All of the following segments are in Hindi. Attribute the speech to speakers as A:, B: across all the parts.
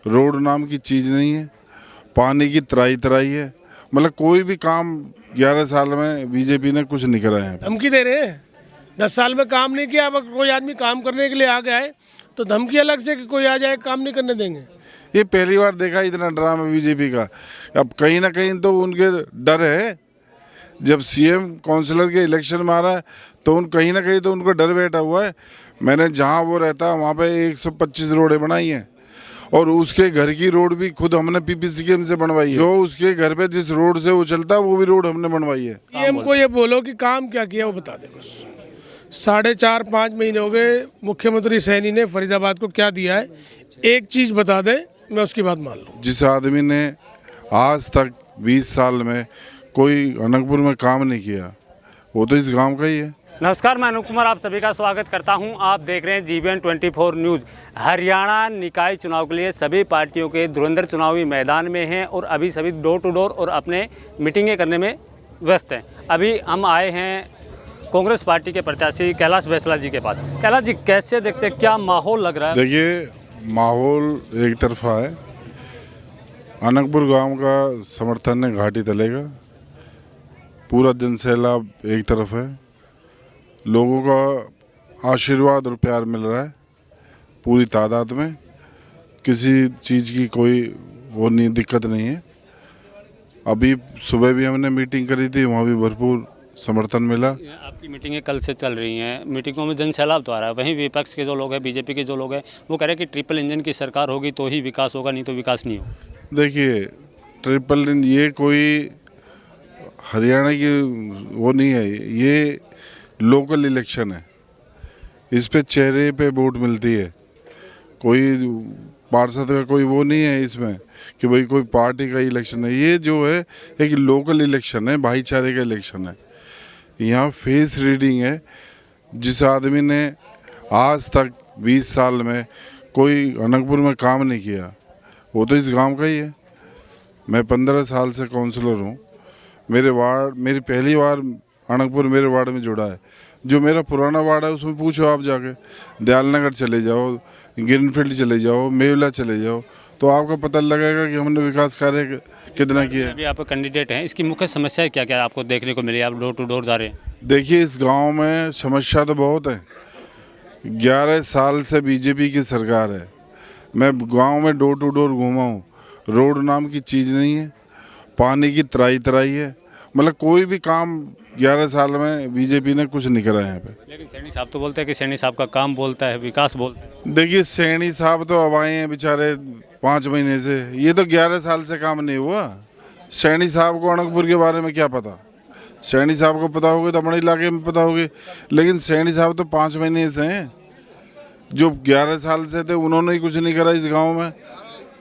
A: रोड नाम की चीज़ नहीं है, पानी की तराई तराई है। मतलब कोई भी काम 11 साल में बीजेपी ने कुछ नहीं करा है।
B: धमकी दे रहे हैं, 10 साल में काम नहीं किया। अब कोई आदमी काम करने के लिए आ गया है तो धमकी अलग से कि कोई आ जाए काम नहीं करने देंगे।
A: ये पहली बार देखा इतना ड्रामा बीजेपी का। अब कहीं ना कहीं तो उनके डर है। जब सीएम काउंसलर के इलेक्शन में आ रहा है तो कहीं ना कहीं तो उनको डर बैठा हुआ है। मैंने जहाँ वो रहता है वहाँ पे 125 रोडें बनाई हैं और उसके घर की रोड भी खुद हमने पीपीसीएम से बनवाई है। जो उसके घर पे जिस रोड से वो चलता है वो भी रोड हमने बनवाई है।
B: सीएम को ये बोलो कि काम क्या किया वो बता दे बस। 4.5-5 महीने हो गए मुख्यमंत्री सैनी ने फरीदाबाद को क्या दिया है, एक चीज़ बता दे, मैं उसकी बात मान लूँ।
A: जिस आदमी ने आज तक 20 साल में कोई अनंतपुर में काम नहीं किया वो तो इस गांव का ही है।
C: नमस्कार, मैं अनूप कुमार आप सभी का स्वागत करता हूं। आप देख रहे हैं GBN 24 न्यूज़। हरियाणा निकाय चुनाव के लिए सभी पार्टियों के धुरंधर चुनावी मैदान में हैं और अभी सभी डोर टू डोर और अपने मीटिंगें करने में व्यस्त हैं। अभी हम आए हैं कांग्रेस पार्टी के प्रत्याशी कैलाश बैसला जी के पास। कैलाश जी, कैसे देखते हैं, क्या माहौल लग रहा है?
A: देखिए, माहौल एक तरफा है। अनंतपुर गांव का समर्थन है घाटी तलेगा, पूरा जनसैलाब एक तरफ है, लोगों का आशीर्वाद और प्यार मिल रहा है पूरी तादाद में। किसी चीज़ की कोई वो नहीं, दिक्कत नहीं है। अभी सुबह भी हमने मीटिंग करी थी, वहाँ भी भरपूर समर्थन मिला।
C: आपकी मीटिंगें कल से चल रही हैं, मीटिंगों में जन सैलाब तो आ रहा है। वहीं विपक्ष के जो लोग हैं, बीजेपी के जो लोग हैं, वो कह रहे हैं कि ट्रिपल इंजन की सरकार होगी तो ही विकास होगा, नहीं तो विकास नहीं होगा।
A: देखिए, ट्रिपल इंजन ये कोई हरियाणा की वो नहीं है, ये लोकल इलेक्शन है। इस पे चेहरे पे वोट मिलती है, कोई पार्षद का कोई वो नहीं है इसमें कि भाई कोई पार्टी का इलेक्शन है। ये जो है एक लोकल इलेक्शन है, भाईचारे का इलेक्शन है। यहाँ फेस रीडिंग है। जिस आदमी ने आज तक 20 साल में कोई अनंतपुर में काम नहीं किया वो तो इस गांव का ही है। मैं 15 साल से काउंसलर हूँ। मेरी पहली बार अनंतपुर मेरे वार्ड में जुड़ा है। जो मेरा पुराना वार्ड है उसमें पूछो आप जाके, दयालनगर चले जाओ, ग्रीनफील्ड चले जाओ, मेवला चले जाओ, तो आपको पता लगेगा कि हमने विकास कार्य कितना किया है।
C: अभी आप कैंडिडेट हैं, इसकी मुख्य समस्या क्या क्या आपको देखने को मिली? आप डोर टू डोर जा रहे हैं।
A: देखिए, इस गांव में समस्या तो बहुत है। 11 साल से बीजेपी की सरकार है। मैं गांव में डोर टू डोर घूमा हूँ। रोड नाम की चीज़ नहीं है, पानी की तराई तराई है। मतलब कोई भी काम 11 साल में बीजेपी ने कुछ नहीं करा है यहाँ पे।
C: लेकिन सैनी साहब तो बोलते हैं कि सैनी साहब का काम बोलता है, विकास बोलता है।
A: देखिए, सैनी साहब तो अब आए हैं बेचारे 5 महीने से। ये तो 11 साल से काम नहीं हुआ। सैनी साहब को अनंतपुर के बारे में क्या पता? सैनी साहब को पता होगा तो अपने इलाके में पता होगी, लेकिन सैनी साहब तो 5 महीने से हैं। जो 11 साल से थे उन्होंने ही कुछ नहीं करा इस गाँव में,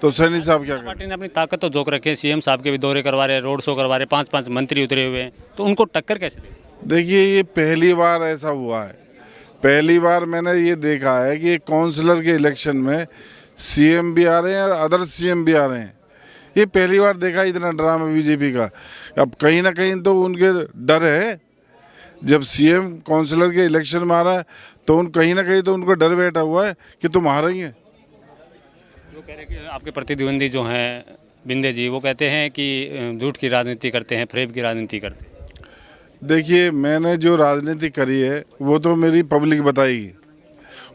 A: तो सैनी साहब क्या करें?
C: पार्टी ने अपनी ताकत तो झोंक रखे हैं, सीएम साहब के भी दौरे करवा रहे हैं, रोड शो करवा रहे हैं, 5-5 मंत्री उतरे हुए हैं, तो उनको टक्कर कैसे दें?
A: देखिए, ये पहली बार ऐसा हुआ है। पहली बार मैंने ये देखा है कि काउंसलर के इलेक्शन में सीएम भी आ रहे हैं और अदर सीएम भी आ रहे हैं। ये पहली बार देखा इतना ड्रामा बीजेपी का। अब कहीं ना कहीं तो उनके डर है। जब सीएम काउंसलर के इलेक्शन में आ रहा है तो कहीं ना कहीं तो उनको डर बैठा हुआ है कि तुम हारेंगे।
C: जो कह रहे हैं कि आपके प्रतिद्वंदी जो हैं बिंदे जी, वो कहते हैं कि झूठ की राजनीति करते हैं, फ्रेब की राजनीति करते हैं।
A: देखिए, मैंने जो राजनीति करी है वो तो मेरी पब्लिक बताएगी,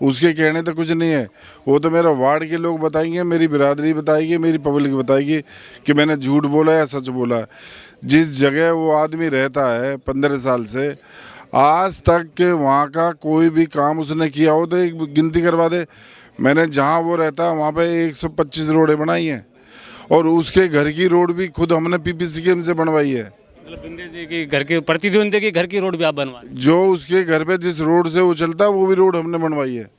A: उसके कहने तो कुछ नहीं है। वो तो मेरा वार्ड के लोग बताएंगे, मेरी बिरादरी बताएगी, मेरी पब्लिक बताएगी कि मैंने झूठ बोला या सच बोला। जिस जगह वो आदमी रहता है 15 साल से, आज तक के वहाँ का कोई भी काम उसने किया हो तो एक गिनती करवा दे। मैंने जहाँ वो रहता है वहाँ पे 125 रोडें बनाई हैं और उसके घर की रोड भी खुद हमने पीपीसीएम से बनवाई है।
C: मतलब बिंदे जी की घर के प्रतिद्वंदी की घर की रोड भी आप बनवाए?
A: जो उसके घर पे जिस रोड से वो चलता है वो भी रोड हमने बनवाई है।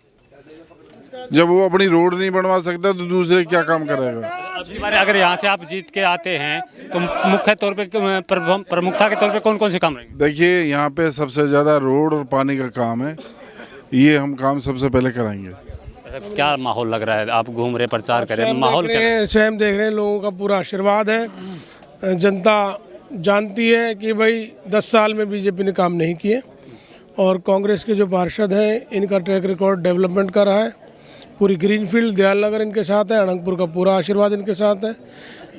A: जब वो अपनी रोड नहीं बनवा सकता तो दूसरे क्या काम करेगा?
C: अगली बार अगर यहाँ से आप जीत के आते हैं तो मुख्य तौर पे प्रमुखता के तौर पे कौन कौन से काम रहेंगे?
A: देखिए, यहाँ पे सबसे ज़्यादा रोड और पानी का काम है। ये हम काम सबसे पहले कराएंगे।
C: क्या माहौल लग रहा है? आप घूम रहे, प्रचार कर रहे हैं, माहौल क्या है?
B: स्वयं देख रहे हैं, लोगों का पूरा आशीर्वाद है। जनता जानती है कि भाई 10 साल में बीजेपी ने काम नहीं किए और कांग्रेस के जो पार्षद हैं इनका ट्रैक रिकॉर्ड डेवलपमेंट का रहा है। पूरी ग्रीनफील्ड दयाल नगर इनके साथ है, अनंतपुर का पूरा आशीर्वाद इनके साथ है।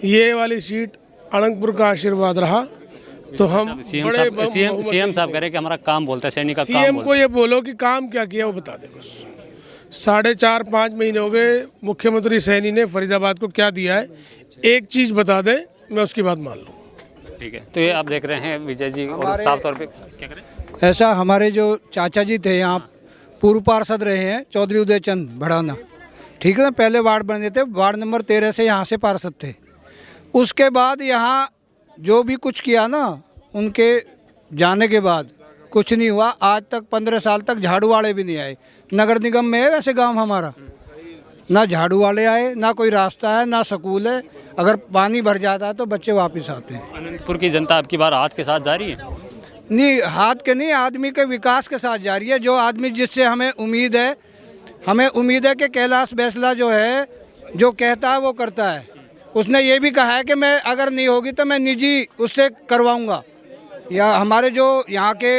B: ये वाली सीट अनंतपुर का आशीर्वाद रहा तो हम
C: सीएम
B: बड़े
C: साहब सीएम साहब कह रहे हैं कि हमारा काम बोलता है, सैनी का काम
B: सीएम
C: बोलता
B: को ये बोलो कि काम क्या किया वो बता दे बस। 4.5-5 महीने हो गए मुख्यमंत्री सैनी ने फरीदाबाद को क्या दिया है, एक चीज़ बता दे, मैं उसकी बात मान लूँ।
C: है। ठीक है, तो ये आप देख रहे हैं विजय जी, और साफ तौर पे क्या करें,
D: ऐसा हमारे जो चाचा जी थे यहाँ पूर्व पार्षद रहे हैं, चौधरी उदय चंद भड़ाना, ठीक है ना, पहले वार्ड बने थे, वार्ड नंबर 13 से यहाँ से पार्षद थे। उसके बाद यहाँ जो भी कुछ किया ना, उनके जाने के बाद कुछ नहीं हुआ। आज तक 15 साल तक झाड़ू वाले भी नहीं आए। नगर निगम में है वैसे गांव हमारा, ना झाड़ू वाले आए, ना कोई रास्ता है, ना स्कूल है। अगर पानी भर जाता है तो बच्चे वापस आते हैं।
C: अनंतपुर की जनता अब की बार हाथ के साथ जा रही है।
D: नहीं, हाथ के नहीं, आदमी के विकास के साथ जा रही है। जो आदमी जिससे हमें उम्मीद है कि कैलाश बैसला जो है, जो कहता है वो करता है। उसने ये भी कहा है कि मैं अगर नहीं होगी तो मैं निजी उससे करवाऊंगा। या हमारे जो यहाँ के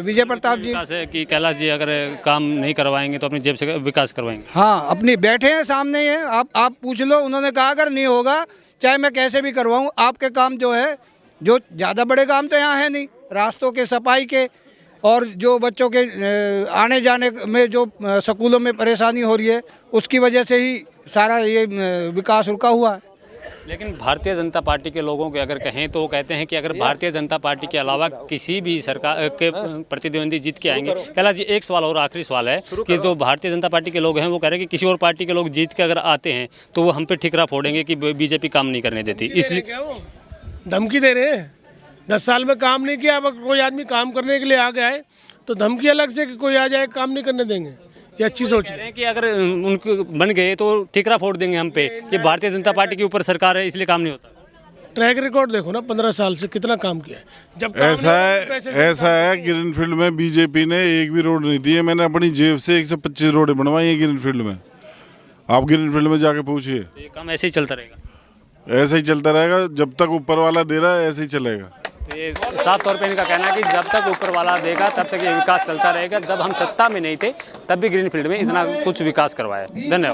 D: विजय प्रताप जी,
C: विकास है कि कैलाश जी अगर काम नहीं करवाएंगे तो अपनी जेब से विकास करवाएंगे।
D: हाँ, अपनी बैठे हैं सामने ही हैं, आप पूछ लो। उन्होंने कहा अगर नहीं होगा चाहे मैं कैसे भी करवाऊँ, आपके काम जो है, जो ज़्यादा बड़े काम तो यहाँ है नहीं, रास्तों के सफाई के, और जो बच्चों के आने जाने में जो स्कूलों में परेशानी हो रही है, उसकी वजह से ही सारा ये विकास रुका हुआ है।
C: लेकिन भारतीय जनता पार्टी के लोगों के अगर कहें तो वो कहते हैं कि अगर भारतीय जनता पार्टी के अलावा किसी भी सरकार के प्रतिद्वंदी जीत के आएंगे। कैलाश जी, एक सवाल और आखिरी सवाल है कि जो भारतीय जनता पार्टी के लोग हैं वो कह रहे हैं कि किसी और पार्टी के लोग जीत के अगर आते हैं तो वो हम पे ठिकरा फोड़ेंगे कि बीजेपी काम नहीं करने देती, इसलिए
B: धमकी दे रहे हैं। 10 साल में काम नहीं किया, अब कोई आदमी काम करने के लिए आ गया है तो धमकी अलग से कि कोई आ जाए काम नहीं करने देंगे। ये अच्छी सोच
C: कह रहे हैं कि अगर उनको बन गए तो ठिकरा फोड़ देंगे हम पे कि भारतीय जनता पार्टी के ऊपर सरकार है इसलिए काम नहीं होता।
B: ट्रैक रिकॉर्ड देखो ना, 15 साल से कितना काम किया है। जब काम
A: ऐसा
B: नहीं होगा तो पैसे से
A: ऐसा है ग्रीनफील्ड में बीजेपी ने एक भी रोड नहीं दी है। मैंने अपनी जेब से 125 रोडें बनवाई है ग्रीनफील्ड में। आप ग्रीनफील्ड में जाके पूछिए।
C: ये काम ऐसे ही चलता रहेगा,
A: ऐसा ही चलता रहेगा, जब तक ऊपर वाला दे रहा है ऐसे ही चलेगा।
C: तो ये साफ तौर पे इनका कहना है कि जब तक ऊपर वाला देगा तब तक ये विकास चलता रहेगा। जब हम सत्ता में नहीं थे तब भी ग्रीनफील्ड में इतना कुछ विकास करवाया। धन्यवाद।